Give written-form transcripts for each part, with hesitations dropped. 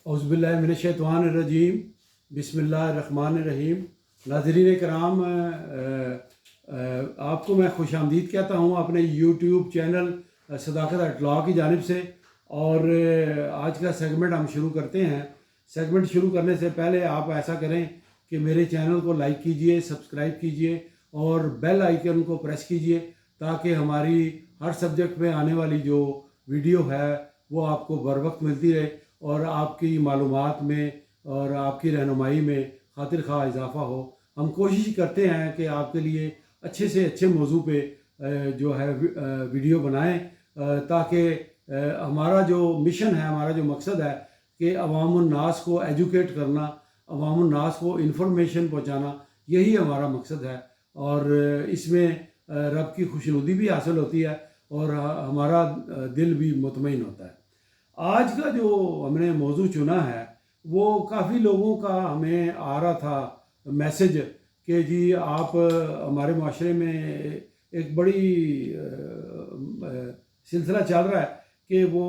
اعوذ باللہ من الشیطان الرجیم، بسم اللہ الرحمن الرحیم۔ ناظرین کرام، آپ کو میں خوش آمدید کہتا ہوں اپنے یوٹیوب چینل صداقت اٹلاع کی جانب سے۔ اور آج کا سیگمنٹ ہم شروع کرتے ہیں۔ سیگمنٹ شروع کرنے سے پہلے آپ ایسا کریں کہ میرے چینل کو لائک کیجئے، سبسکرائب کیجئے اور بیل آئیکن کو پریس کیجئے تاکہ ہماری ہر سبجیکٹ میں آنے والی جو ویڈیو ہے وہ آپ کو بر وقت ملتی رہے اور آپ کی معلومات میں اور آپ کی رہنمائی میں خاطر خواہ اضافہ ہو۔ ہم کوشش کرتے ہیں کہ آپ کے لیے اچھے سے اچھے موضوع پہ جو ہے ویڈیو بنائیں تاکہ ہمارا جو مشن ہے، ہمارا جو مقصد ہے کہ عوام الناس کو ایجوکیٹ کرنا، عوام الناس کو انفارمیشن پہنچانا، یہی ہمارا مقصد ہے۔ اور اس میں رب کی خوشنودی بھی حاصل ہوتی ہے اور ہمارا دل بھی مطمئن ہوتا ہے۔ آج کا جو ہم نے موضوع چنا ہے وہ کافی لوگوں کا ہمیں آ رہا تھا میسج کہ جی آپ ہمارے معاشرے میں ایک بڑی سلسلہ چل رہا ہے کہ وہ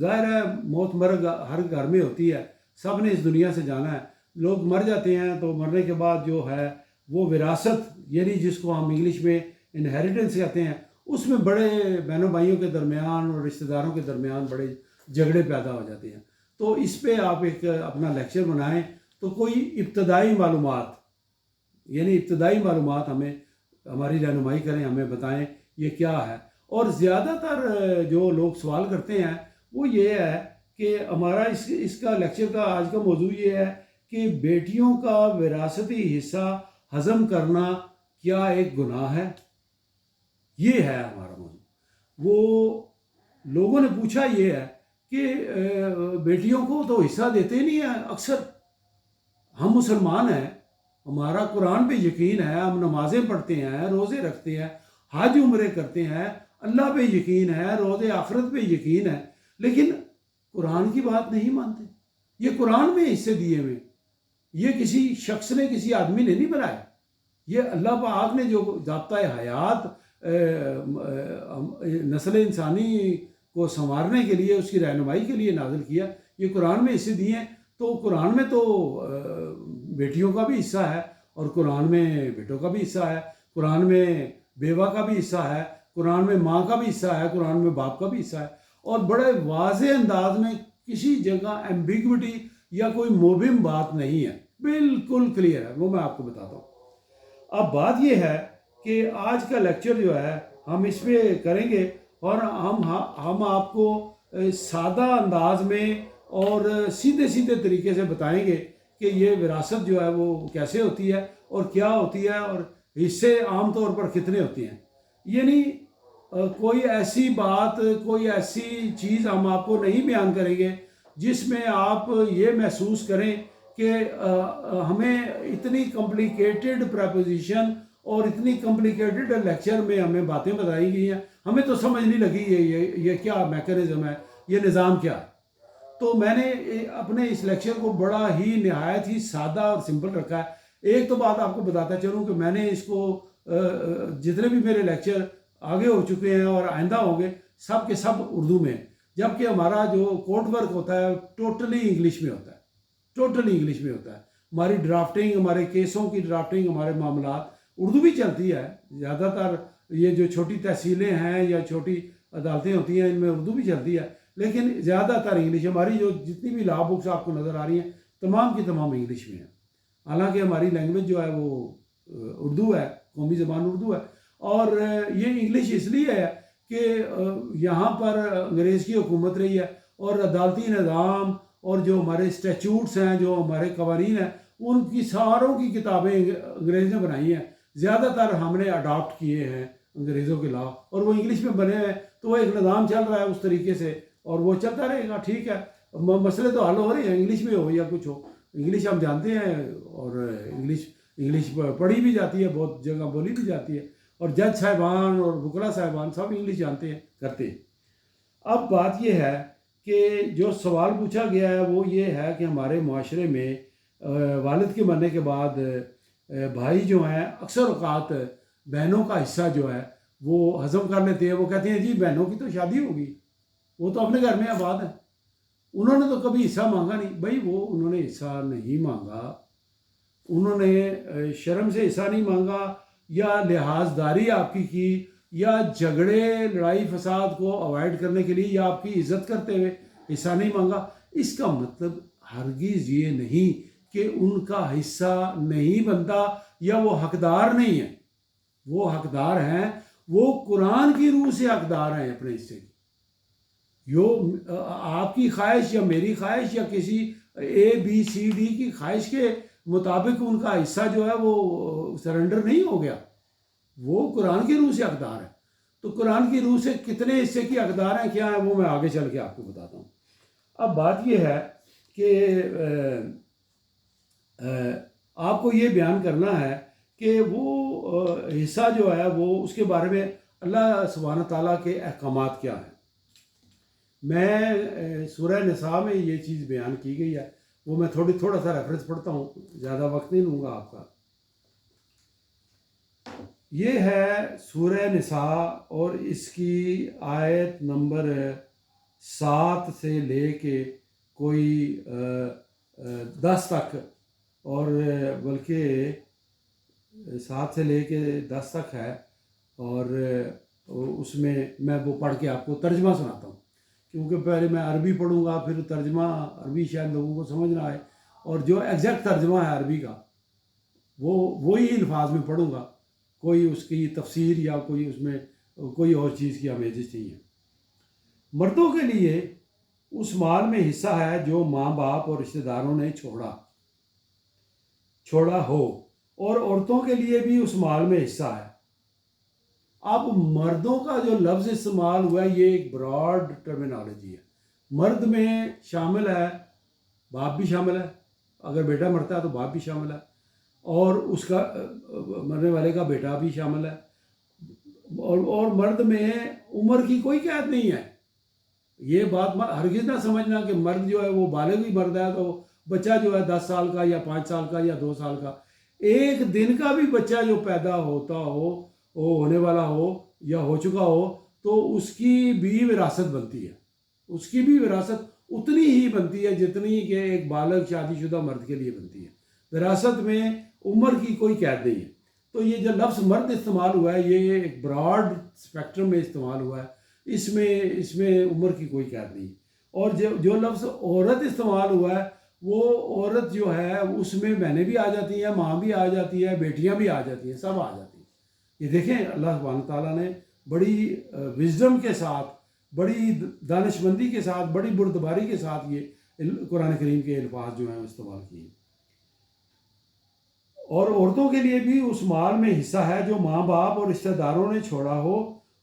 ظاہر ہے موت مرگ ہر گھر میں ہوتی ہے، سب نے اس دنیا سے جانا ہے، لوگ مر جاتے ہیں تو مرنے کے بعد جو ہے وہ وراثت، یعنی جس کو ہم انگلش میں انہیریٹنس کہتے ہیں، اس میں بڑے بہنوں بھائیوں کے درمیان اور رشتہ داروں کے درمیان بڑے جھگڑے پیدا ہو جاتے ہیں۔ تو اس پہ آپ ایک اپنا لیکچر بنائیں تو کوئی ابتدائی معلومات، یعنی ابتدائی معلومات ہمیں ہماری رہنمائی کریں، ہمیں بتائیں یہ کیا ہے۔ اور زیادہ تر جو لوگ سوال کرتے ہیں وہ یہ ہے کہ ہمارا اس کا لیکچر کا آج کا موضوع یہ ہے کہ بیٹیوں کا وراثتی حصہ ہضم کرنا کیا ایک گناہ ہے؟ یہ ہے ہمارا موضوع۔ وہ لوگوں نے پوچھا یہ ہے کہ بیٹیوں کو تو حصہ دیتے نہیں ہیں اکثر، ہم مسلمان ہیں، ہمارا قرآن پہ یقین ہے، ہم نمازیں پڑھتے ہیں، روزے رکھتے ہیں، حج عمرے کرتے ہیں، اللہ پہ یقین ہے، روز آخرت پہ یقین ہے، لیکن قرآن کی بات نہیں مانتے۔ یہ قرآن میں حصے دیے ہوئے، یہ کسی شخص نے، کسی آدمی نے نہیں بنایا، یہ اللہ پاک نے جو ضابطۂ حیات نسل انسانی کو سنوارنے کے لیے، اس کی رہنمائی کے لیے نازل کیا، یہ قرآن میں حصے دیے ہیں۔ تو قرآن میں تو بیٹیوں کا بھی حصہ ہے اور قرآن میں بیٹوں کا بھی حصہ ہے، قرآن میں بیوہ کا بھی حصہ ہے، قرآن میں ماں کا بھی حصہ ہے، قرآن میں باپ کا بھی حصہ ہے، اور بڑے واضح انداز میں کسی جگہ ایمبیگوٹی یا کوئی مبہم بات نہیں ہے، بالکل کلیئر ہے، وہ میں آپ کو بتاتا ہوں۔ اب بات یہ ہے کہ آج کا لیکچر جو ہے ہم اس پہ کریں گے اور ہم آپ کو سادہ انداز میں اور سیدھے سیدھے طریقے سے بتائیں گے کہ یہ وراثت جو ہے وہ کیسے ہوتی ہے اور کیا ہوتی ہے اور حصے عام طور پر کتنے ہوتے ہیں۔ یعنی کوئی ایسی بات، کوئی ایسی چیز ہم آپ کو نہیں بیان کریں گے جس میں آپ یہ محسوس کریں کہ ہمیں اتنی کمپلیکیٹڈ پریپوزیشن اور اتنی کمپلیکیٹڈ لیکچر میں ہمیں باتیں بتائی گئی ہیں، ہمیں تو سمجھ نہیں لگی یہ کیا میکانزم ہے، یہ نظام کیا ہے۔ تو میں نے اپنے اس لیکچر کو بڑا ہی نہایت ہی سادہ اور سمپل رکھا ہے۔ ایک تو بات آپ کو بتاتا چلوں کہ میں نے اس کو جتنے بھی میرے لیکچر آگے ہو چکے ہیں اور آئندہ ہوں گے سب کے سب اردو میں، جبکہ ہمارا جو کوٹ ورک ہوتا ہے ٹوٹلی انگلش میں ہوتا ہے، ٹوٹلی انگلش میں ہوتا ہے۔ ہماری ڈرافٹنگ، ہمارے کیسوں کی ڈرافٹنگ، ہمارے معاملات اردو بھی چلتی ہے، زیادہ تر یہ جو چھوٹی تحصیلیں ہیں یا چھوٹی عدالتیں ہوتی ہیں ان میں اردو بھی چلتی ہے، لیکن زیادہ تر انگلش۔ ہماری جو جتنی بھی لا بکس آپ کو نظر آ رہی ہیں تمام کی تمام انگلش میں ہیں، حالانکہ ہماری لینگویج جو ہے وہ اردو ہے، قومی زبان اردو ہے۔ اور یہ انگلش اس لیے ہے کہ یہاں پر انگریز کی حکومت رہی ہے اور عدالتی نظام اور جو ہمارے اسٹیچوٹس ہیں، جو ہمارے قوانین ہیں، ان کی ساروں کی کتابیں انگریز نے بنائی ہیں، زیادہ تر ہم نے اڈاپٹ کیے ہیں انگریزوں کے لا، اور وہ انگلش میں بنے ہیں، تو وہ ایک نظام چل رہا ہے اس طریقے سے اور وہ چلتا رہے گا، ٹھیک ہے۔ مسئلے تو حل ہو رہے ہیں، انگلش میں ہو یا کچھ ہو، انگلش ہم جانتے ہیں اور انگلش پڑھی بھی جاتی ہے، بہت جگہ بولی بھی جاتی ہے، اور جج صاحبان اور وکلا صاحبان سب انگلش جانتے ہیں، کرتے ہیں۔ اب بات یہ ہے کہ جو سوال پوچھا گیا ہے وہ یہ ہے کہ ہمارے معاشرے میں والد کے مرنے کے بعد بھائی جو ہیں اکثر اوقات بہنوں کا حصہ جو ہے وہ ہضم کر لیتے ہیں۔ وہ کہتے ہیں جی بہنوں کی تو شادی ہوگی، وہ تو اپنے گھر میں آباد ہیں، انہوں نے تو کبھی حصہ مانگا نہیں بھائی، وہ انہوں نے حصہ نہیں مانگا، انہوں نے شرم سے حصہ نہیں مانگا، یا لحاظ داری آپ کی یا جھگڑے لڑائی فساد کو اوائڈ کرنے کے لیے یا آپ کی عزت کرتے ہوئے حصہ نہیں مانگا۔ اس کا مطلب ہرگز یہ نہیں کہ ان کا حصہ نہیں بنتا یا وہ حقدار نہیں ہے، وہ حقدار ہیں، وہ قرآن کی روح سے حقدار ہیں اپنے حصے کی۔ آپ کی خواہش یا میری خواہش یا کسی ABCD کی خواہش کے مطابق ان کا حصہ جو ہے وہ سرنڈر نہیں ہو گیا، وہ قرآن کی روح سے حقدار ہے۔ تو قرآن کی روح سے کتنے حصے کی حقدار ہیں، کیا ہیں، وہ میں آگے چل کے آپ کو بتاتا ہوں۔ اب بات یہ ہے کہ آپ کو یہ بیان کرنا ہے کہ وہ حصہ جو ہے وہ اس کے بارے میں اللہ سبحانہ تعالیٰ کے احکامات کیا ہیں۔ میں سورہ نساء میں یہ چیز بیان کی گئی ہے، وہ میں تھوڑا سا ریفرنس پڑھتا ہوں، زیادہ وقت نہیں لوں گا آپ کا۔ یہ ہے سورہ نساء اور اس کی آیت نمبر 7 سے لے کے کوئی 10 تک، اور بلکہ 7 سے لے کے 10 تک ہے، اور اس میں وہ پڑھ کے آپ کو ترجمہ سناتا ہوں، کیونکہ پہلے میں عربی پڑھوں گا، پھر ترجمہ عربی شاید لوگوں کو سمجھ نہ آئے، اور جو ایگزیکٹ ترجمہ ہے عربی کا وہی الفاظ میں پڑھوں گا، کوئی اس کی تفسیر یا کوئی اس میں کوئی اور چیز کی امیزش نہیں ہے۔ مردوں کے لیے اس مال میں حصہ ہے جو ماں باپ اور رشتہ داروں نے چھوڑا ہو، اور عورتوں کے لیے بھی اس مال میں حصہ ہے۔ اب مردوں کا جو لفظ استعمال ہوا ہے یہ ایک براڈ ٹرمینالوجی ہے، مرد میں شامل ہے، باپ بھی شامل ہے، اگر بیٹا مرتا ہے تو باپ بھی شامل ہے، اور اس کا مرنے والے کا بیٹا بھی شامل ہے، اور مرد میں عمر کی کوئی قید نہیں ہے۔ یہ بات ہرگز نہ سمجھنا کہ مرد جو ہے وہ بالغ بھی مرد ہے تو بچہ جو ہے 10 سال کا یا 5 سال کا یا 2 سال کا، ایک دن کا بھی بچہ جو پیدا ہوتا ہو، وہ ہونے والا ہو یا ہو چکا ہو، تو اس کی بھی وراثت بنتی ہے، اس کی بھی وراثت اتنی ہی بنتی ہے جتنی کہ ایک بالغ شادی شدہ مرد کے لیے بنتی ہے۔ وراثت میں عمر کی کوئی قید نہیں ہے۔ تو یہ جو لفظ مرد استعمال ہوا ہے یہ ایک براڈ اسپیکٹرم میں استعمال ہوا ہے، اس میں عمر کی کوئی قید نہیں۔ اور جو لفظ عورت استعمال ہوا ہے وہ عورت جو ہے اس میں بہنیں بھی آ جاتی ہیں، ماں بھی آ جاتی ہے، بیٹیاں بھی آ جاتی ہیں، سب آ جاتی ہیں۔ یہ دیکھیں اللہ سبحانہ تعالیٰ نے بڑی وزڈم کے ساتھ، بڑی دانش مندی کے ساتھ، بڑی بردباری کے ساتھ یہ قرآن کریم کے الفاظ جو ہیں استعمال کیے۔ اور عورتوں کے لیے بھی اس مال میں حصہ ہے جو ماں باپ اور رشتہ داروں نے چھوڑا ہو،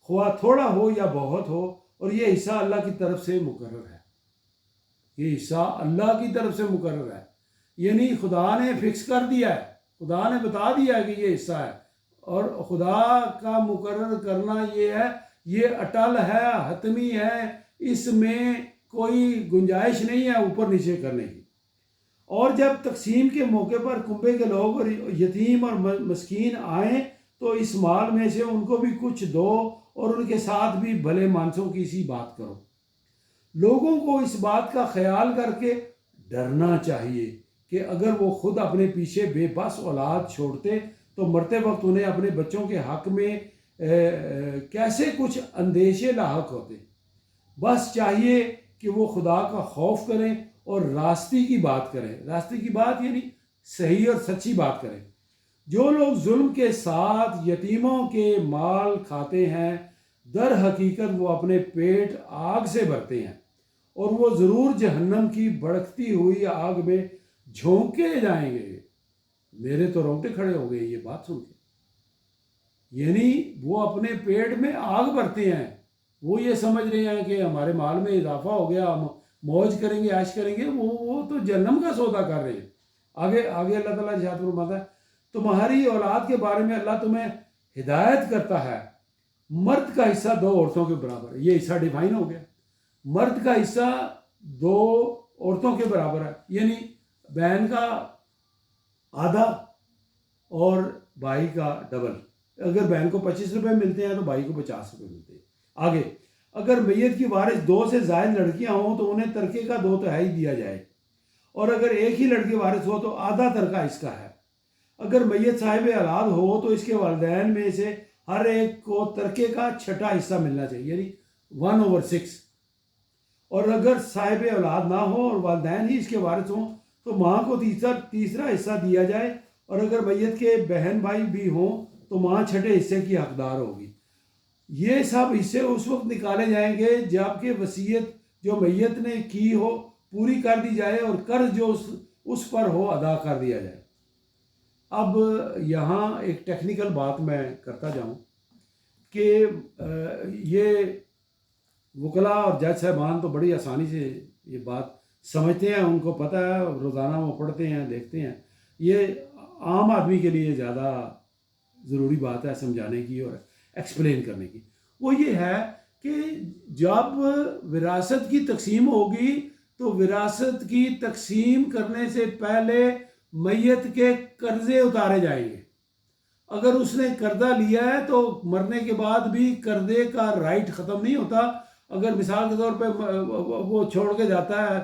خواہ تھوڑا ہو یا بہت ہو، اور یہ حصہ اللہ کی طرف سے مقرر ہے۔ یہ حصہ اللہ کی طرف سے مقرر ہے، یعنی خدا نے فکس کر دیا ہے، خدا نے بتا دیا ہے کہ یہ حصہ ہے، اور خدا کا مقرر کرنا یہ ہے، یہ اٹل ہے، حتمی ہے، اس میں کوئی گنجائش نہیں ہے اوپر نیچے کرنے کی۔ اور جب تقسیم کے موقع پر کنبے کے لوگ اور یتیم اور مسکین آئیں تو اس مال میں سے ان کو بھی کچھ دو، اور ان کے ساتھ بھی بھلے مانسوں کی سی بات کرو۔ لوگوں کو اس بات کا خیال کر کے ڈرنا چاہیے کہ اگر وہ خود اپنے پیچھے بے بس اولاد چھوڑتے تو مرتے وقت انہیں اپنے بچوں کے حق میں کیسے کچھ اندیشے لاحق ہوتے۔ بس چاہیے کہ وہ خدا کا خوف کریں اور راستی کی بات کریں، راستے کی بات یعنی صحیح اور سچی بات کریں۔ جو لوگ ظلم کے ساتھ یتیموں کے مال کھاتے ہیں در حقیقت وہ اپنے پیٹ آگ سے بھرتے ہیں، اور وہ ضرور جہنم کی بھڑکتی ہوئی آگ میں جھونکے جائیں گے۔ میرے تو رونگٹے کھڑے ہو گئے یہ بات سن کے، یعنی وہ اپنے پیٹ میں آگ بھرتے ہیں، وہ یہ سمجھ رہے ہیں کہ ہمارے مال میں اضافہ ہو گیا، ہم موج کریں گے، عیش کریں گے، وہ تو جہنم کا سودا کر رہے ہیں۔ آگے اللہ تعالیٰ ارشاد فرماتا ہے تمہاری اولاد کے بارے میں اللہ تمہیں ہدایت کرتا ہے، مرد کا حصہ 2 عورتوں کے برابر ہے۔ یہ حصہ ڈیفائن ہو گیا، مرد کا حصہ 2 عورتوں کے برابر ہے، یعنی بہن کا آدھا اور بھائی کا ڈبل۔ اگر بہن کو 25 روپے ملتے ہیں تو بھائی کو 50 روپے ملتے ہیں۔ آگے اگر میت کی وارث 2 سے زائد لڑکیاں ہوں تو انہیں ترکے کا 2/3 دیا جائے، اور اگر ایک ہی لڑکی وارث ہو تو آدھا ترکہ اس کا ہے۔ اگر میت صاحب اولاد ہو تو اس کے والدین میں سے ہر ایک کو ترکے کا 6واں حصہ ملنا چاہیے، یعنی 1/6۔ اور اگر صاحب اولاد نہ ہو اور والدین ہی اس کے وارث ہوں تو ماں کو تیسرا حصہ دیا جائے، اور اگر میت کے بہن بھائی بھی ہوں تو ماں 6 حصے کی حقدار ہوگی۔ یہ سب حصے اس وقت نکالے جائیں گے جب کہ وصیت جو میت نے کی ہو پوری کر دی جائے اور قرض جو اس پر ہو ادا کر دیا جائے۔ اب یہاں ایک ٹیکنیکل بات میں کرتا جاؤں کہ یہ وکلاء اور جج صاحبان تو بڑی آسانی سے یہ بات سمجھتے ہیں، ان کو پتہ ہے، روزانہ وہ پڑھتے ہیں، دیکھتے ہیں۔ یہ عام آدمی کے لیے زیادہ ضروری بات ہے سمجھانے کی اور ایکسپلین کرنے کی۔ وہ یہ ہے کہ جب وراثت کی تقسیم ہوگی تو وراثت کی تقسیم کرنے سے پہلے میت کے قرضے اتارے جائیں گے۔ اگر اس نے قرضہ لیا ہے تو مرنے کے بعد بھی قرضے کا رائٹ ختم نہیں ہوتا۔ اگر مثال کے طور پہ وہ چھوڑ کے جاتا ہے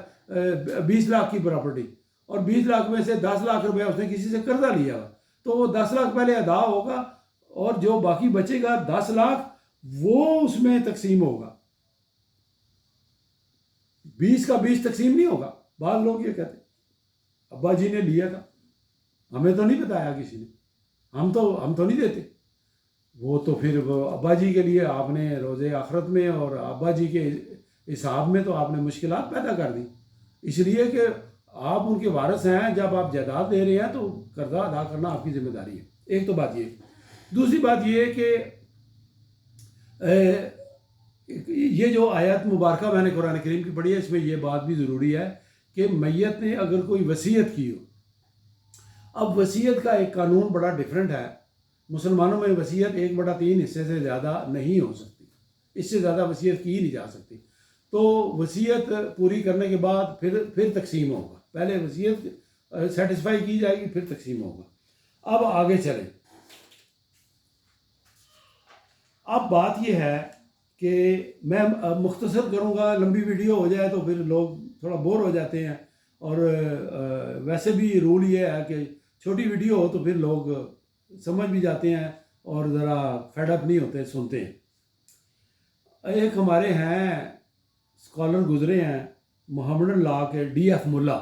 20 لاکھ کی پراپرٹی، اور 20 لاکھ میں سے 10 لاکھ روپے اس نے کسی سے قرضہ لیا تو وہ 10 لاکھ پہلے ادا ہوگا، اور جو باقی بچے گا 10 لاکھ وہ اس میں تقسیم ہوگا۔ 20 کا 20 تقسیم نہیں ہوگا۔ بعض لوگ یہ کہتے ہیں ابا جی نے لیا تھا، ہمیں تو نہیں بتایا کسی نے، ہم تو نہیں دیتے۔ وہ تو پھر ابا جی کے لیے آپ نے روز آخرت میں اور ابا جی کے حساب میں تو آپ نے مشکلات پیدا کر دی، اس لیے کہ آپ ان کے وارث ہیں۔ جب آپ جائیداد دے رہے ہیں تو قرضہ ادا کرنا آپ کی ذمہ داری ہے۔ ایک تو بات یہ۔ دوسری بات یہ کہ یہ جو آیت مبارکہ میں نے قرآن کریم کی پڑھی ہے، اس میں یہ بات بھی ضروری ہے کہ میت نے اگر کوئی وصیت کی ہو، اب وصیت کا ایک قانون بڑا ڈیفرنٹ ہے۔ مسلمانوں میں وصیت 1/3 حصے سے زیادہ نہیں ہو سکتی، اس سے زیادہ وصیت کی نہیں جا سکتی۔ تو وصیت پوری کرنے کے بعد پھر تقسیم ہوگا، پہلے وصیت سیٹسفائی کی جائے گی پھر تقسیم ہوگا۔ اب آگے چلیں۔ اب بات یہ ہے کہ میں مختصر کروں گا، لمبی ویڈیو ہو جائے تو پھر لوگ تھوڑا بور ہو جاتے ہیں، اور ویسے بھی رول یہ ہے کہ چھوٹی ویڈیو ہو تو پھر لوگ سمجھ بھی جاتے ہیں اور ذرا فیڈ اپ نہیں ہوتے، سنتے ہیں۔ ایک ہمارے ہیں اسکالر گزرے ہیں محمد لا کے DF ملا،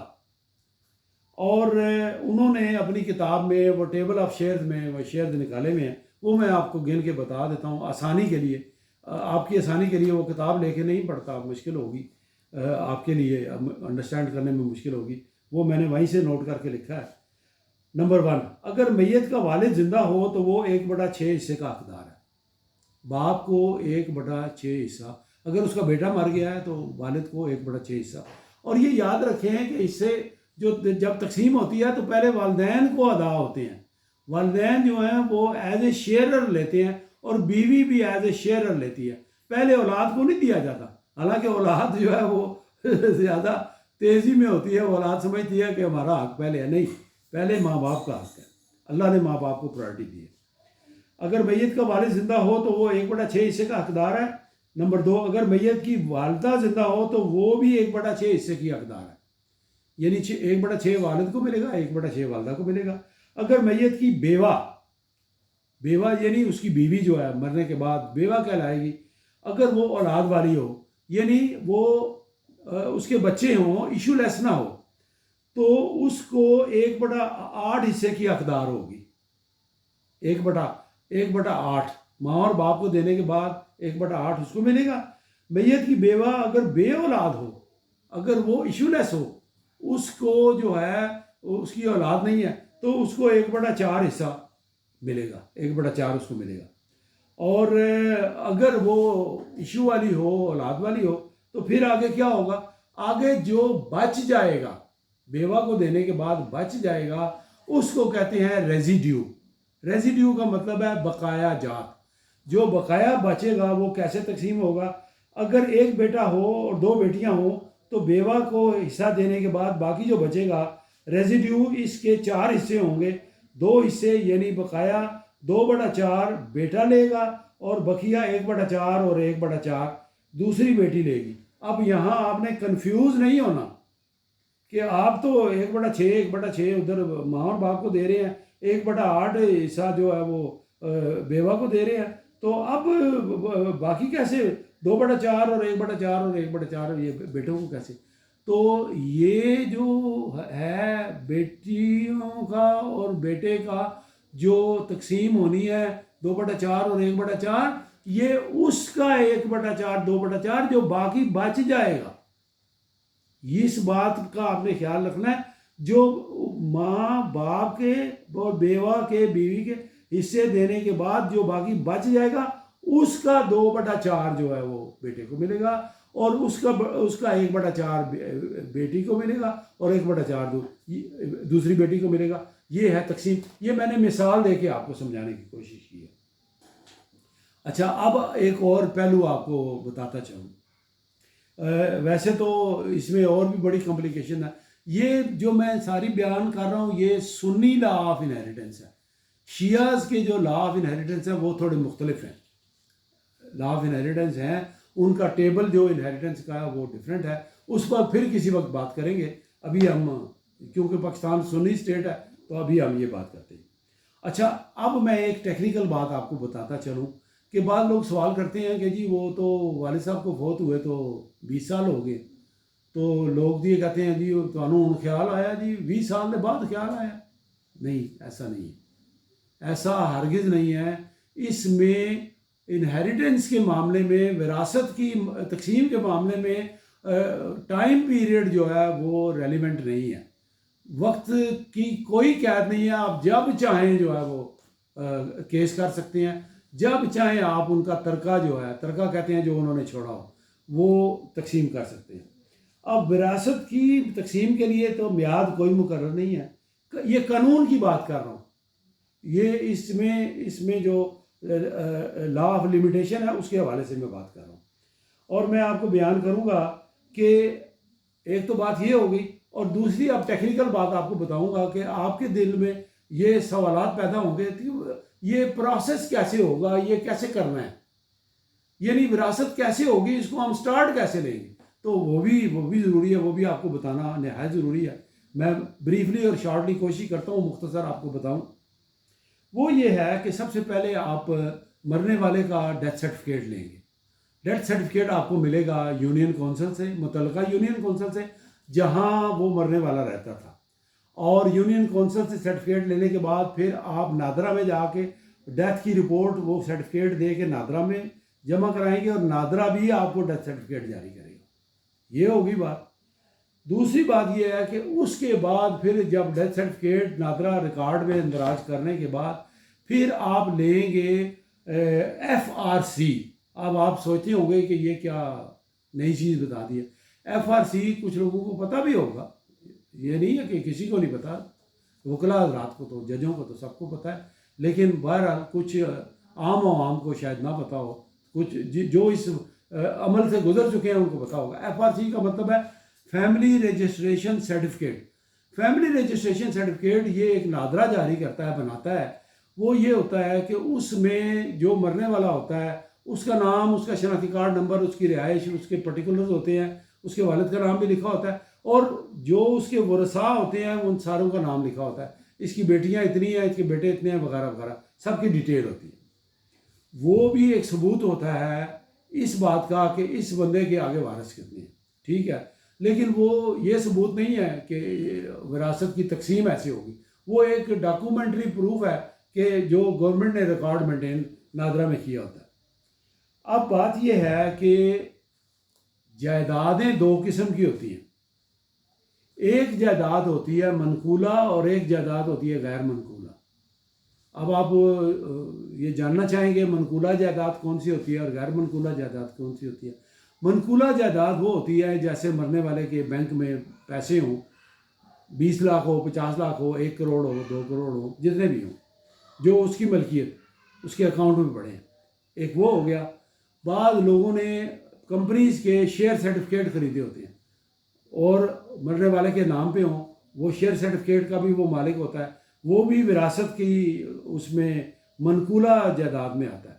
اور انہوں نے اپنی کتاب میں وہ ٹیبل آف شیئرز میں وہ شیئرز نکالے ہوئے ہیں، وہ میں آپ کو گن کے بتا دیتا ہوں آسانی کے لیے، آپ کی آسانی کے لیے۔ وہ کتاب لے کے نہیں پڑھتا، مشکل ہوگی آپ کے لیے، انڈرسٹینڈ کرنے میں مشکل ہوگی، وہ میں نے وہیں سے نوٹ کر کے لکھا ہے۔ نمبر 1، اگر میت کا والد زندہ ہو تو وہ 1/6 حصے کا حقدار ہے۔ باپ کو 1/6 حصہ، اگر اس کا بیٹا مر گیا ہے تو والد کو 1/6 حصہ۔ اور یہ یاد رکھیں کہ اس سے جب تقسیم ہوتی ہے تو پہلے والدین کو ادا ہوتے ہیں۔ والدین جو ہیں وہ ایز اے شیئرر لیتے ہیں، اور بیوی بھی ایز اے شیئرر لیتی ہے، پہلے اولاد کو نہیں دیا جاتا۔ حالانکہ اولاد جو ہے وہ زیادہ تیزی میں ہوتی ہے، اولاد سمجھتی ہے کہ ہمارا حق پہلے ہے، نہیں، پہلے ماں باپ کا حق ہے، اللہ نے ماں باپ کو پرائرٹی دی ہے۔ اگر میت کا والد زندہ ہو تو وہ 1/6 حصے کا حقدار ہے۔ نمبر 2، اگر میت کی والدہ زندہ ہو تو وہ بھی 1/6 حصے کی حقدار ہے، یعنی 1/6 والد کو ملے گا، 1/6 والدہ کو ملے گا۔ اگر میت کی بیوہ یعنی اس کی بیوی جو ہے مرنے کے بعد بیوہ کہلائے گی، اگر وہ اولاد والی ہو، یعنی وہ اس کے بچے ہوں، ایشو لیس نہ ہو، تو اس کو 1/8 حصے کی حقدار ہوگی۔ 1/8 ماں اور باپ کو دینے کے بعد 1/8 اس کو ملے گا۔ میت کی بیوہ اگر بے اولاد ہو، اگر وہ ایشو لیس ہو، اس کو جو ہے اس کی اولاد نہیں ہے تو اس کو 1/4 حصہ ملے گا، 1/4 اس کو ملے گا۔ اور اگر وہ ایشو والی ہو، اولاد والی ہو، تو پھر آگے کیا ہوگا؟ آگے جو بچ جائے گا، بیوہ کو دینے کے بعد بچ جائے گا، اس کو کہتے ہیں ریزیڈیو۔ ریزیڈیو کا مطلب ہے بقایا جات۔ جو بقایا بچے گا وہ کیسے تقسیم ہوگا؟ اگر ایک بیٹا ہو اور 2 بیٹیاں ہوں تو بیوہ کو حصہ دینے کے بعد باقی جو بچے گا، ریزیڈیو، اس کے 4 حصے ہوں گے۔ 2 حصے یعنی بقایا 2/4 بیٹا لے گا، اور بقیہ 1/4 اور 1/4 دوسری بیٹی لے گی. اب یہاں آپ نے کنفیوز نہیں ہونا کہ آپ تو 1/6 1/6 ادھر ماں اور باپ کو دے رہے ہیں, 1/8 حصہ جو ہے وہ بیوہ کو دے رہے ہیں, تو اب باقی کیسے 2/4 اور 1/4 اور 1/4 یہ بیٹوں کو کیسے؟ تو یہ جو ہے بیٹیوں کا اور بیٹے کا جو تقسیم ہونی ہے 2/4 اور 1/4, یہ اس کا 1/4 2/4 جو باقی بچ جائے گا. اس بات کا آپ نے خیال رکھنا ہے, جو ماں باپ کے اور بیوہ کے بیوی کے حصے دینے کے بعد جو باقی بچ جائے گا اس کا 2/4 جو ہے وہ بیٹے کو ملے گا, اور اس کا 1/4 بیٹی کو ملے گا, اور 1/4 دوسری بیٹی کو ملے گا. یہ ہے تقسیم. یہ میں نے مثال دے کے آپ کو سمجھانے کی کوشش کی ہے. اچھا, اب ایک اور پہلو آپ کو بتاتا چلوں. ویسے تو اس میں اور بھی بڑی کمپلیکیشن ہے. یہ جو میں ساری بیان کر رہا ہوں یہ سنی لا آف انہیریٹنس ہے. شیعز کے جو لا آف انہیریٹنس ہیں وہ تھوڑے مختلف ہیں. لا آف انہیریٹنس ہیں, ان کا ٹیبل جو انہیریٹنس کا ہے وہ ڈیفرنٹ ہے. اس پر پھر کسی وقت بات کریں گے. ابھی ہم کیونکہ پاکستان سنی اسٹیٹ ہے تو ابھی ہم یہ بات کرتے ہیں. اچھا, اب میں ایک ٹیکنیکل بات آپ کو بتاتا چلوں کہ بعض لوگ سوال کرتے ہیں کہ جی وہ تو والد صاحب کو فوت ہوئے تو 20 سال ہو گئے, تو لوگ یہ کہتے ہیں جی تمہیں خیال آیا جی 20 سال کے بعد خیال آیا. نہیں, ایسا نہیں ہے, ایسا ہرگز نہیں ہے. اس میں انہیریٹنس کے معاملے میں, وراثت کی تقسیم کے معاملے میں ٹائم پیریڈ جو ہے وہ ریلیونٹ نہیں ہے. وقت کی کوئی قید نہیں ہے. آپ جب چاہیں جو ہے وہ کیس کر سکتے ہیں, جب چاہیں آپ ان کا ترکہ جو ہے, ترکہ کہتے ہیں جو انہوں نے چھوڑا ہو, وہ تقسیم کر سکتے ہیں. اب وراثت کی تقسیم کے لیے تو میعاد کوئی مقرر نہیں ہے. یہ قانون کی بات کر رہا ہوں. یہ اس میں جو لا آف لمیٹیشن ہے اس کے حوالے سے میں بات کر رہا ہوں. اور میں آپ کو بیان کروں گا کہ ایک تو بات یہ ہوگی, اور دوسری اب ٹیکنیکل بات آپ کو بتاؤں گا کہ آپ کے دل میں یہ سوالات پیدا ہوں گے کہ یہ پروسیس کیسے ہوگا, یہ کیسے کرنا ہے, یعنی وراثت کیسے ہوگی, اس کو ہم سٹارٹ کیسے لیں گے. تو وہ بھی ضروری ہے, وہ بھی آپ کو بتانا نہایت ضروری ہے. میں بریفلی اور شارٹلی کوشش کرتا ہوں مختصر آپ کو بتاؤں. وہ یہ ہے کہ سب سے پہلے آپ مرنے والے کا ڈیتھ سرٹیفکیٹ لیں گے. ڈیتھ سرٹیفکیٹ آپ کو ملے گا یونین کونسل سے, متعلقہ یونین کونسل سے جہاں وہ مرنے والا رہتا تھا. اور یونین کونسل سے سرٹیفکیٹ لینے کے بعد پھر آپ نادرا میں جا کے ڈیتھ کی رپورٹ وہ سرٹیفکیٹ دے کے نادرا میں جمع کرائیں گے, اور نادرا بھی آپ کو ڈیتھ سرٹیفکیٹ جاری کرے گا. یہ ہوگی بات. دوسری بات یہ ہے کہ اس کے بعد پھر جب ڈیتھ سرٹیفکیٹ نادرا ریکارڈ میں اندراج کرنے کے بعد پھر آپ لیں گے FRC. اب آپ سوچتے ہوں گے کہ یہ کیا نئی چیز بتا دی ہے. FRC کچھ لوگوں کو پتہ بھی ہوگا, یہ نہیں ہے کہ کسی کو نہیں پتا. وکلاء حضرات کو تو, ججوں کو تو سب کو پتہ ہے, لیکن بہرحال کچھ عام عوام کو شاید نہ پتہ ہو. کچھ جو اس عمل سے گزر چکے ہیں ان کو پتہ ہوگا. FRC کا مطلب ہے family registration certificate. Family registration certificate یہ ایک نادرا جاری کرتا ہے, بناتا ہے. وہ یہ ہوتا ہے کہ اس میں جو مرنے والا ہوتا ہے اس کا نام, اس کا شناختی کارڈ نمبر, اس کی رہائش, اس کے پرٹیکولرز ہوتے ہیں, اس کے والد کا نام بھی لکھا ہوتا ہے, اور جو اس کے ورثاء ہوتے ہیں ان ساروں کا نام لکھا ہوتا ہے. اس کی بیٹیاں اتنی ہیں, اس کے بیٹے اتنے ہیں, وغیرہ وغیرہ, سب کی ڈیٹیل ہوتی ہے. وہ بھی ایک ثبوت ہوتا ہے اس بات کا کہ اس بندے کے آگے وارث کتنے ہیں. ٹھیک ہے, لیکن وہ یہ ثبوت نہیں ہے کہ وراثت کی تقسیم ایسے ہوگی. وہ ایک ڈاکومنٹری پروف ہے کہ جو گورنمنٹ نے ریکارڈ مینٹین نادرا میں کیا ہوتا ہے. اب بات یہ ہے کہ جائیدادیں دو قسم کی ہوتی ہیں. ایک جائیداد ہوتی ہے منقولہ اور ایک جائیداد ہوتی ہے غیر منقولہ. اب آپ یہ جاننا چاہیں گے منقولہ جائیداد کون سی ہوتی ہے اور غیر منقولہ جائیداد کون سی ہوتی ہے. منقولہ جائیداد وہ ہوتی ہے جیسے مرنے والے کے بینک میں پیسے ہوں, 20 لاکھ ہو, 50 لاکھ ہو, 1 کروڑ ہو, 2 کروڑ ہو, جتنے بھی ہوں, جو اس کی ملکیت اس کے اکاؤنٹ میں پڑے ہیں. ایک وہ ہو گیا. بعض لوگوں نے کمپنیز کے شیئر سرٹیفکیٹ خریدے ہوتے ہیں اور مرنے والے کے نام پہ ہوں, وہ شیئر سرٹیفکیٹ کا بھی وہ مالک ہوتا ہے. وہ بھی وراثت کی اس میں منقولہ جائیداد میں آتا ہے,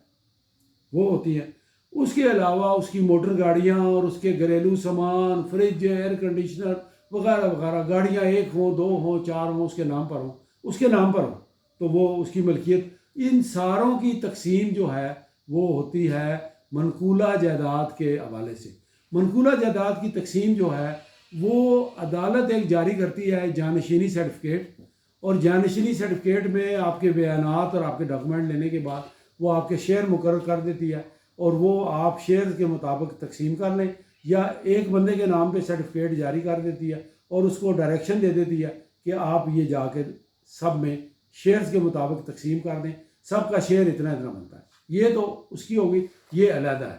وہ ہوتی ہے. اس کے علاوہ اس کی موٹر گاڑیاں اور اس کے گھریلو سامان، فریج، ایئر کنڈیشنر وغیرہ وغیرہ، گاڑیاں ایک ہوں، دو ہوں، چار ہوں، اس کے نام پر ہوں، اس کے نام پر ہوں، تو وہ اس کی ملکیت، ان ساروں کی تقسیم جو ہے وہ ہوتی ہے منقولہ جائیداد کے حوالے سے۔ منقولہ جائیداد کی تقسیم جو ہے وہ عدالت ایک جاری کرتی ہے جانشینی سرٹیفکیٹ، اور جانشینی سرٹیفکیٹ میں آپ کے بیانات اور آپ کے ڈاکومنٹ لینے کے بعد وہ آپ کے شیئر مقرر کر دیتی ہے، اور وہ آپ شیئر کے مطابق تقسیم کر لیں، یا ایک بندے کے نام پہ سرٹیفکیٹ جاری کر دیتی ہے اور اس کو ڈائریکشن دے دیتی ہے کہ آپ یہ جا کے سب میں شیئرز کے مطابق تقسیم کر دیں، سب کا شیئر اتنا اتنا بنتا ہے۔ یہ تو اس کی ہوگی، یہ علیحدہ ہے۔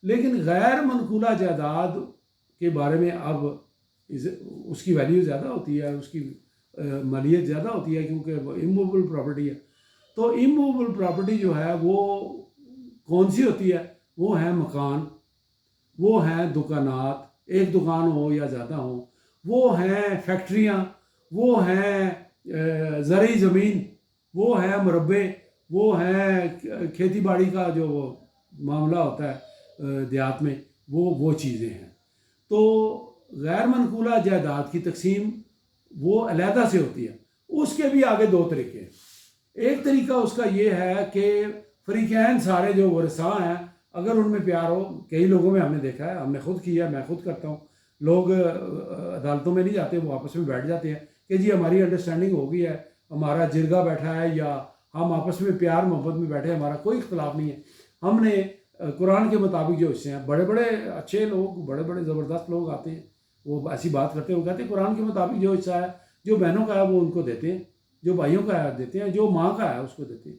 لیکن غیر منقولہ جائیداد کے بارے میں اب اس کی ویلیو زیادہ ہوتی ہے، اس کی مالیت زیادہ ہوتی ہے، کیونکہ وہ اموویبل پراپرٹی ہے۔ تو اموویبل پراپرٹی جو ہے وہ کون سی ہوتی ہے؟ وہ ہیں مکان، وہ ہیں دکانات، ایک دکان ہو یا زیادہ ہوں، وہ ہیں فیکٹریاں، وہ ہیں زرعی زمین، وہ ہیں مربے، وہ ہیں کھیتی باڑی کا جو معاملہ ہوتا ہے دیہات میں، وہ چیزیں ہیں۔ تو غیر منقولہ جائیداد کی تقسیم وہ علیحدہ سے ہوتی ہے۔ اس کے بھی آگے دو طریقے ہیں۔ ایک طریقہ اس کا یہ ہے کہ فریقین سارے جو ورثاء ہیں، اگر ان میں پیار ہو، کئی لوگوں میں ہم نے دیکھا ہے، ہم نے خود کیا، میں خود کرتا ہوں، لوگ عدالتوں میں نہیں جاتے، وہ آپس میں بیٹھ جاتے ہیں کہ جی ہماری انڈرسٹینڈنگ ہو گئی ہے، ہمارا جرگہ بیٹھا ہے، یا ہم آپس میں پیار محبت میں بیٹھے ہیں، ہمارا کوئی اختلاف نہیں ہے۔ ہم نے قرآن کے مطابق جو حصے ہیں، بڑے بڑے اچھے لوگ، بڑے بڑے زبردست لوگ آتے ہیں، وہ ایسی بات کرتے ہیں، وہ کہتے ہیں قرآن کے مطابق جو حصہ ہے، جو بہنوں کا ہے وہ ان کو دیتے ہیں، جو بھائیوں کا ہے دیتے ہیں، جو ماں کا ہے اس کو دیتے ہیں۔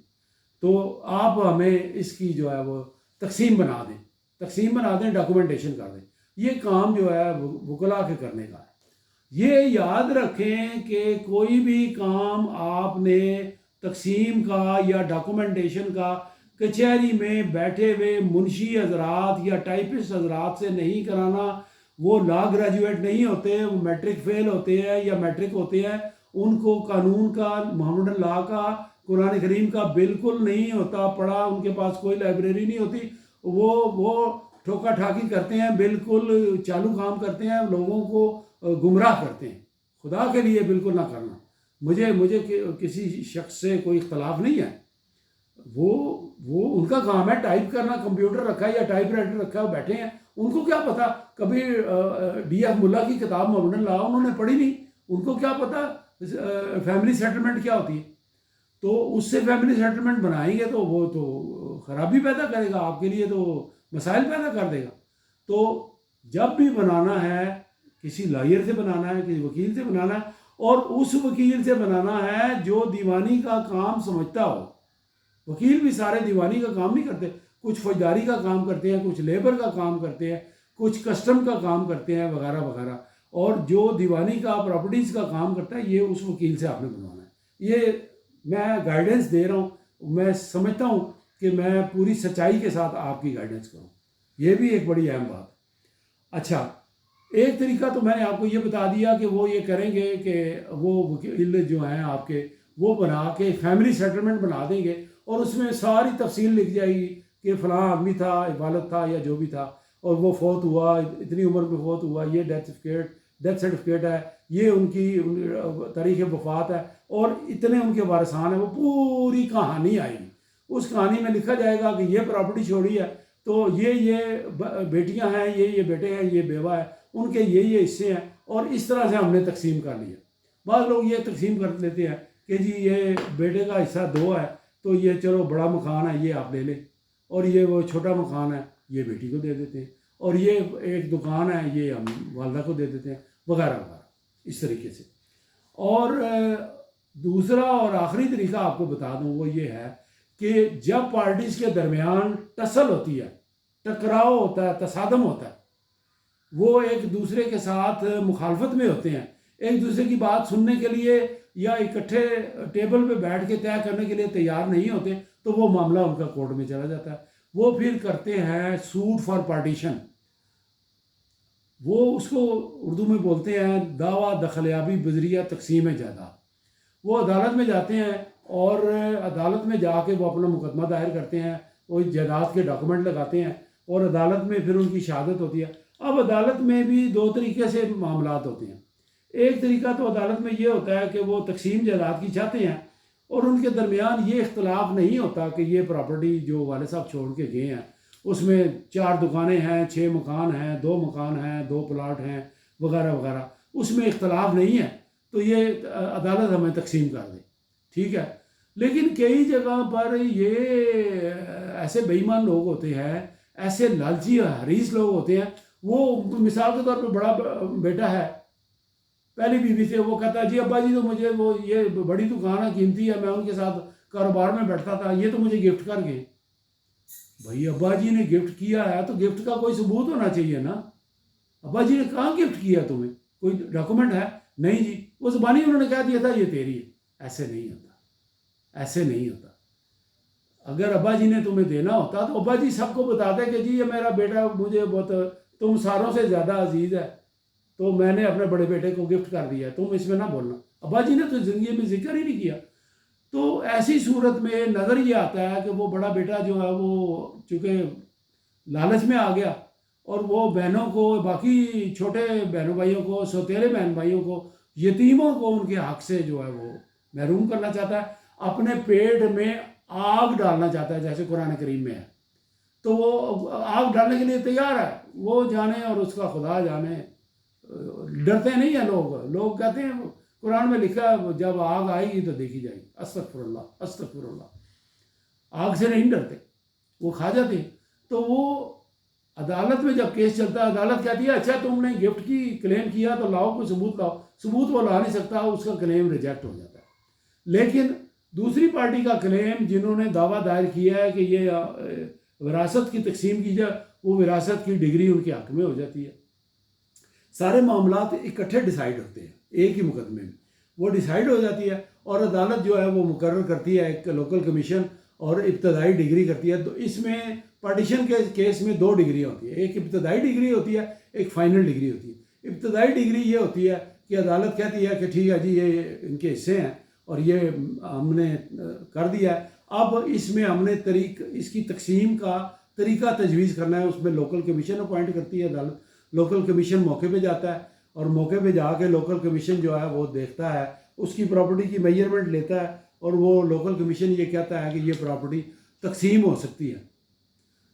تو آپ ہمیں اس کی جو ہے وہ تقسیم بنا دیں، ڈاکومنٹیشن کر دیں۔ یہ کام جو ہے وکلاء کے کرنے کا ہے۔ یہ یاد رکھیں کہ کوئی بھی کام آپ نے تقسیم کا یا ڈاکومنٹیشن کا کچہری میں بیٹھے ہوئے منشی حضرات یا ٹائپسٹ حضرات سے نہیں کرانا۔ وہ لا گریجویٹ نہیں ہوتے، وہ میٹرک فیل ہوتے ہیں یا میٹرک ہوتے ہیں، ان کو قانون کا، محمد لا کا، قرآن کریم کا بالکل نہیں ہوتا پڑھا، ان کے پاس کوئی لائبریری نہیں ہوتی، وہ ٹھوکا ٹھاکی کرتے ہیں، بالکل چالو کام کرتے ہیں، لوگوں کو گمراہ کرتے ہیں۔ خدا کے لیے بالکل نہ کرنا۔ مجھے کسی شخص سے کوئی اختلاف نہیں ہے، وہ ان کا کام ہے ٹائپ کرنا، کمپیوٹر رکھا ہے یا ٹائپ رائٹر رکھا ہے، بیٹھے ہیں، ان کو کیا پتا؟ کبھی ڈی ایف ملا کی کتاب محمد اللہ انہوں نے پڑھی نہیں، ان کو کیا پتا فیملی سیٹلمنٹ کیا ہوتی ہے؟ تو اس سے فیملی سیٹلمنٹ بنائیں گے تو وہ تو خرابی پیدا کرے گا، آپ کے لیے تو مسائل پیدا کر دے گا۔ تو جب بھی بنانا ہے، کسی لائر سے بنانا ہے، کسی وکیل سے بنانا ہے، اور اس وکیل سے بنانا ہے جو دیوانی کا کام سمجھتا ہو۔ وکیل بھی سارے دیوانی کا کام نہیں کرتے، کچھ فوجداری کا کام کرتے ہیں، کچھ لیبر کا کام کرتے ہیں، کچھ کسٹم کا کام کرتے ہیں وغیرہ وغیرہ، اور جو دیوانی کا پراپرٹیز کا کام کرتا ہے یہ اس وکیل سے آپ نے بنوانا ہے۔ یہ میں گائیڈنس دے رہا ہوں، میں سمجھتا ہوں کہ میں پوری سچائی کے ساتھ آپ کی گائیڈنس کروں، یہ بھی ایک بڑی اہم بات۔ اچھا، ایک طریقہ تو میں نے آپ کو یہ بتا دیا کہ وہ یہ کریں گے کہ وہ وکیل جو ہیں آپ کے، وہ بنا کے فیملی سیٹلمنٹ بنا دیں گے، اور اس میں ساری تفصیل لکھ جائے گی کہ فلاں آدمی تھا، والد تھا یا جو بھی تھا، اور وہ فوت ہوا، اتنی عمر میں فوت ہوا، یہ ڈیتھ سرٹیفکیٹ ہے، یہ ان کی تاریخ وفات ہے، اور اتنے ان کے وارثان ہیں، وہ پوری کہانی آئے گی۔ اس کہانی میں لکھا جائے گا کہ یہ پراپرٹی چھوڑی ہے، تو یہ بیٹیاں ہیں، یہ بیٹے ہیں، یہ بیوہ ہے، ان کے یہ حصے ہیں، اور اس طرح سے ہم نے تقسیم کر لیا۔ بعض لوگ یہ تقسیم کر لیتے ہیں کہ جی یہ بیٹے کا حصہ 2 ہے، تو یہ چلو بڑا مکان ہے یہ آپ لے لیں، اور یہ وہ چھوٹا مکان ہے یہ بیٹی کو دے دیتے ہیں، اور یہ ایک دکان ہے یہ ہم والدہ کو دے دیتے ہیں، وغیرہ وغیرہ، اس طریقے سے۔ اور دوسرا اور آخری طریقہ آپ کو بتا دوں، وہ یہ ہے کہ جب پارٹیز کے درمیان ٹسل ہوتی ہے، ٹکراؤ ہوتا ہے، تصادم ہوتا ہے، وہ ایک دوسرے کے ساتھ مخالفت میں ہوتے ہیں، ایک دوسرے کی بات سننے کے لیے یا اکٹھے ٹیبل پہ بیٹھ کے طے کرنے کے لیے تیار نہیں ہوتے، تو وہ معاملہ ان کا کورٹ میں چلا جاتا ہے۔ وہ پھر کرتے ہیں سوٹ فار پارٹیشن، وہ اس کو اردو میں بولتے ہیں دعویٰ دخلیابی بذریعہ تقسیم جائیداد۔ وہ عدالت میں جاتے ہیں، اور عدالت میں جا کے وہ اپنا مقدمہ دائر کرتے ہیں، وہ جائیداد کے ڈاکومنٹ لگاتے ہیں، اور عدالت میں پھر ان کی شہادت ہوتی ہے۔ اب عدالت میں بھی دو طریقے سے معاملات ہوتے ہیں۔ ایک طریقہ تو عدالت میں یہ ہوتا ہے کہ وہ تقسیم جائیداد کی چاہتے ہیں اور ان کے درمیان یہ اختلاف نہیں ہوتا کہ یہ پراپرٹی جو والد صاحب چھوڑ کے گئے ہیں اس میں 4 دکانیں ہیں، 6 مکان ہیں، 2 مکان ہیں، 2 پلاٹ ہیں وغیرہ وغیرہ، اس میں اختلاف نہیں ہے تو یہ عدالت ہمیں تقسیم کر دے، ٹھیک ہے۔ لیکن کئی جگہ پر یہ ایسے بے ایمان لوگ ہوتے ہیں، ایسے لالچی حریص لوگ ہوتے ہیں، وہ مثال کے طور پہ بڑا بیٹا ہے، پہلی بیوی سے، وہ کہتا ہے جی ابا جی تو مجھے وہ یہ بڑی دکان ہے، قیمتی ہے، میں ان کے ساتھ کاروبار میں بیٹھتا تھا، یہ تو مجھے گفٹ کر گئے۔ بھائی ابا جی نے گفٹ کیا ہے تو گفٹ کا کوئی ثبوت ہونا چاہیے نا۔ ابا جی نے کہاں گفٹ کیا تمہیں، کوئی ڈاکومنٹ ہے؟ نہیں جی، وہ زبانی انہوں نے کہہ دیا تھا یہ تیری ہے۔ ایسے نہیں ہوتا، ایسے نہیں ہوتا۔ اگر ابا جی نے تمہیں دینا ہوتا تو ابا جی سب کو بتاتے کہ جی یہ میرا بیٹا مجھے بہت، تم ساروں سے زیادہ عزیز ہے تو میں نے اپنے بڑے بیٹے کو گفٹ کر دیا، تم اس میں نہ بولنا۔ ابا جی نے تو زندگی میں ذکر ہی نہیں کیا۔ تو ایسی صورت میں نظر یہ آتا ہے کہ وہ بڑا بیٹا جو ہے وہ چونکہ لالچ میں آ گیا اور وہ بہنوں کو، باقی چھوٹے بہنوں بھائیوں کو، سوتیلے بہن بھائیوں کو، یتیموں کو ان کے حق سے جو ہے وہ محروم کرنا چاہتا ہے، اپنے پیٹ میں آگ ڈالنا چاہتا ہے، جیسے قرآن کریم میں ہے۔ تو وہ آگ ڈالنے کے لیے تیار ہے، وہ جانے اور اس کا خدا جانے۔ ڈرتے نہیں ہیں لوگ کہتے ہیں قرآن میں لکھا ہے جب آگ آئے گی تو دیکھی جائے گی، استغفر اللہ استغفر اللہ۔ آگ سے نہیں ڈرتے، وہ کھا جاتے ہیں۔ تو وہ عدالت میں جب کیس چلتا ہے، عدالت کہتی ہے اچھا تم نے گفٹ کی کلیم کیا تو لاؤ کوئی ثبوت لاؤ، ثبوت وہ لا نہیں سکتا، اس کا کلیم ریجیکٹ ہو جاتا ہے۔ لیکن دوسری پارٹی کا کلیم جنہوں نے دعویٰ دائر کیا ہے کہ یہ وراثت کی تقسیم کی جائے، وہ وراثت کی ڈگری ان کے حق میں ہو جاتی ہے۔ سارے معاملات اکٹھے ڈیسائیڈ ہوتے ہیں ایک ہی مقدمے میں، وہ ڈیسائیڈ ہو جاتی ہے اور عدالت جو ہے وہ مقرر کرتی ہے ایک لوکل کمیشن اور ابتدائی ڈگری کرتی ہے۔ تو اس میں پارٹیشن کے کیس میں 2 ڈگریاں ہوتی ہیں، ایک ابتدائی ڈگری ہوتی ہے، ایک فائنل ڈگری ہوتی ہے۔ ابتدائی ڈگری یہ ہوتی ہے کہ عدالت کہتی ہے کہ ٹھیک ہے جی یہ ان کے حصے ہیں اور یہ ہم نے کر دیا ہے، اب اس میں ہم نے اس کی تقسیم کا طریقہ تجویز کرنا ہے۔ اس میں لوکل کمیشن اپوائنٹ کرتی ہے عدالت، لوکل کمیشن موقع پہ جاتا ہے اور موقع پہ جا کے لوکل کمیشن جو ہے وہ دیکھتا ہے، اس کی پراپرٹی کی میجرمنٹ لیتا ہے اور وہ لوکل کمیشن یہ کہتا ہے کہ یہ پراپرٹی تقسیم ہو سکتی ہے۔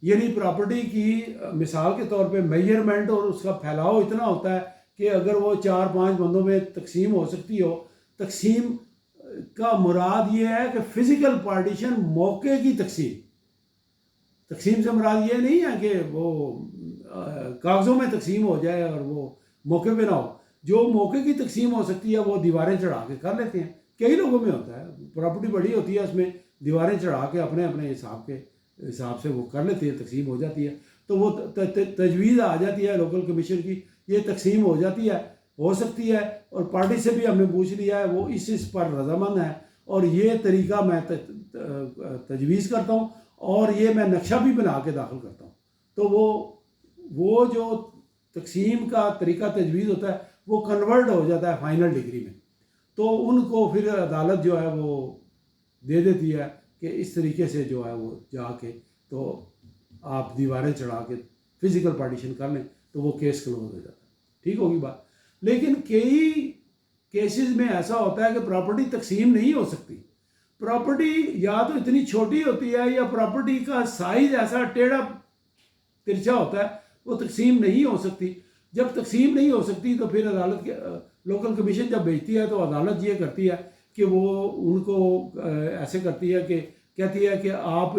یعنی پراپرٹی کی مثال کے طور پہ میجرمنٹ اور اس کا پھیلاؤ اتنا ہوتا ہے کہ اگر وہ 4-5 بندوں میں تقسیم ہو سکتی ہو، تقسیم کا مراد یہ ہے کہ فزیکل پارٹیشن، موقع کی تقسیم۔ تقسیم سے مراد یہ نہیں ہے کہ وہ کاغذوں میں تقسیم ہو جائے اور وہ موقع پہ نہ ہو۔ جو موقع کی تقسیم ہو سکتی ہے وہ دیواریں چڑھا کے کر لیتے ہیں، کئی لوگوں میں ہوتا ہے، پراپرٹی بڑی ہوتی ہے، اس میں دیواریں چڑھا کے اپنے اپنے حساب سے وہ کر لیتے ہیں، تقسیم ہو جاتی ہے۔ تو وہ تجویز آ جاتی ہے لوکل کمیشن کی، یہ تقسیم ہو جاتی ہے، ہو سکتی ہے، اور پارٹی سے بھی ہم نے پوچھ لیا ہے، وہ اس پر رضامند ہے اور یہ طریقہ میں تجویز کرتا ہوں اور یہ میں نقشہ بھی بنا کے داخل کرتا ہوں۔ تو وہ جو تقسیم کا طریقہ تجویز ہوتا ہے وہ کنورٹ ہو جاتا ہے فائنل ڈگری میں، تو ان کو پھر عدالت جو ہے وہ دے دیتی ہے کہ اس طریقے سے جو ہے وہ جا کے تو آپ دیواریں چڑھا کے فزیکل پارٹیشن کر لیں تو وہ کیس کلوز ہو جاتا ہے، ٹھیک ہوگی بات۔ لیکن کئی کیسز میں ایسا ہوتا ہے کہ پراپرٹی تقسیم نہیں ہو سکتی، پراپرٹی یا تو اتنی چھوٹی ہوتی ہے یا پراپرٹی کا سائز ایسا ٹیڑھا ترچھا ہوتا ہے، وہ تقسیم نہیں ہو سکتی۔ جب تقسیم نہیں ہو سکتی تو پھر عدالت کے لوکل کمیشن جب بھیجتی ہے تو عدالت یہ کرتی ہے کہ وہ ان کو ایسے کرتی ہے کہ کہتی ہے کہ آپ،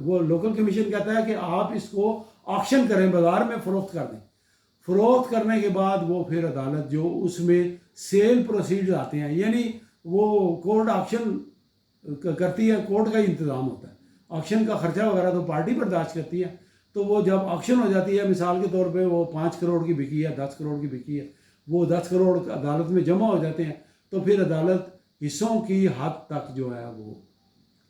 وہ لوکل کمیشن کہتا ہے کہ آپ اس کو آکشن کریں، بازار میں فروخت کر دیں۔ فروخت کرنے کے بعد وہ پھر عدالت جو اس میں سیل پروسیڈ آتے ہیں، یعنی وہ کورٹ آکشن کرتی ہے، کورٹ کا ہی انتظام ہوتا ہے، آکشن کا خرچہ وغیرہ تو پارٹی برداشت کرتی ہے۔ تو وہ جب آکشن ہو جاتی ہے، مثال کے طور پہ وہ 5 کروڑ کی بکی ہے، 10 کروڑ کی بکی ہے، وہ 10 کروڑ عدالت میں جمع ہو جاتے ہیں، تو پھر عدالت حصوں کی حد تک جو ہے وہ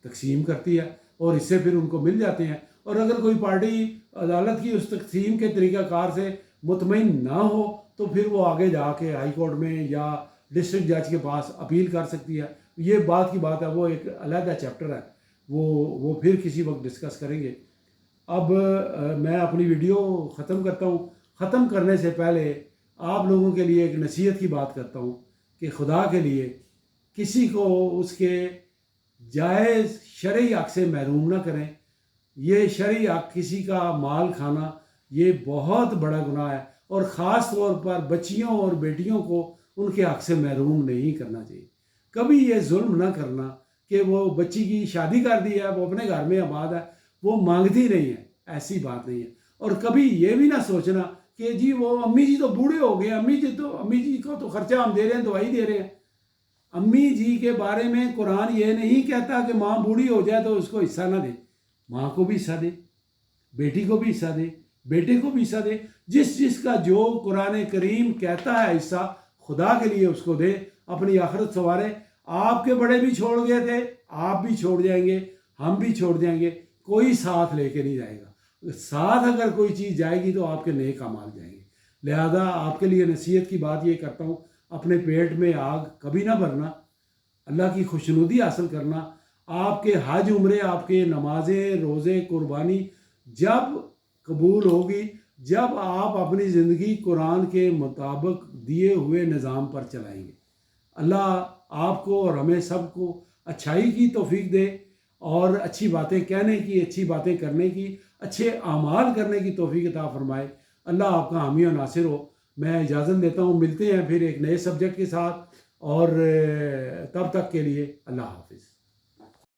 تقسیم کرتی ہے اور حصے پھر ان کو مل جاتے ہیں۔ اور اگر کوئی پارٹی عدالت کی اس تقسیم کے طریقہ کار سے مطمئن نہ ہو تو پھر وہ آگے جا کے ہائی کورٹ میں یا ڈسٹرکٹ جج کے پاس اپیل کر سکتی ہے۔ یہ بات کی بات ہے، وہ ایک علیحدہ چیپٹر ہے، وہ پھر کسی وقت ڈسکس کریں گے۔ اب میں اپنی ویڈیو ختم کرتا ہوں. ختم کرنے سے پہلے آپ لوگوں کے لیے ایک نصیحت کی بات کرتا ہوں کہ خدا کے لیے کسی کو اس کے جائز شرعی حق سے محروم نہ کریں. یہ شرعی حق کسی کا مال کھانا یہ بہت بڑا گناہ ہے، اور خاص طور پر بچیوں اور بیٹیوں کو ان کے حق سے محروم نہیں کرنا چاہیے. کبھی یہ ظلم نہ کرنا کہ وہ بچی کی شادی کر دی ہے، وہ اپنے گھر میں آباد ہے، وہ مانگتی نہیں ہے، ایسی بات نہیں ہے. اور کبھی یہ بھی نہ سوچنا کہ جی وہ امی جی تو بوڑھے ہو گئے، امی جی کو تو خرچہ ہم دے رہے ہیں، دوائی دے رہے ہیں. امی جی کے بارے میں قرآن یہ نہیں کہتا کہ ماں بوڑھی ہو جائے تو اس کو حصہ نہ دے. ماں کو بھی حصہ دے، بیٹی کو بھی حصہ دے، بیٹے کو بھی حصہ دے. جس کا جو قرآن کریم کہتا ہے حصہ خدا کے لیے اس کو دے، اپنی آخرت سنوارے. آپ کے بڑے بھی چھوڑ گئے تھے، آپ بھی چھوڑ جائیں گے، ہم بھی چھوڑ جائیں گے. کوئی ساتھ لے کے نہیں جائے گا. ساتھ اگر کوئی چیز جائے گی تو آپ کے نیک اعمال جائیں گے. لہذا آپ کے لیے نصیحت کی بات یہ کرتا ہوں، اپنے پیٹ میں آگ کبھی نہ بھرنا، اللہ کی خوشنودی حاصل کرنا. آپ کے حج عمرے، آپ کے نمازیں روزے قربانی جب قبول ہوگی جب آپ اپنی زندگی قرآن کے مطابق دیے ہوئے نظام پر چلائیں گے. اللہ آپ کو اور ہمیں سب کو اچھائی کی توفیق دے، اور اچھی باتیں کہنے کی، اچھی باتیں کرنے کی، اچھے اعمال کرنے کی توفیق عطا فرمائے. اللہ آپ کا حامی و ناصر ہو. میں اجازت لیتا ہوں، ملتے ہیں پھر ایک نئے سبجیکٹ کے ساتھ، اور تب تک کے لیے اللہ حافظ.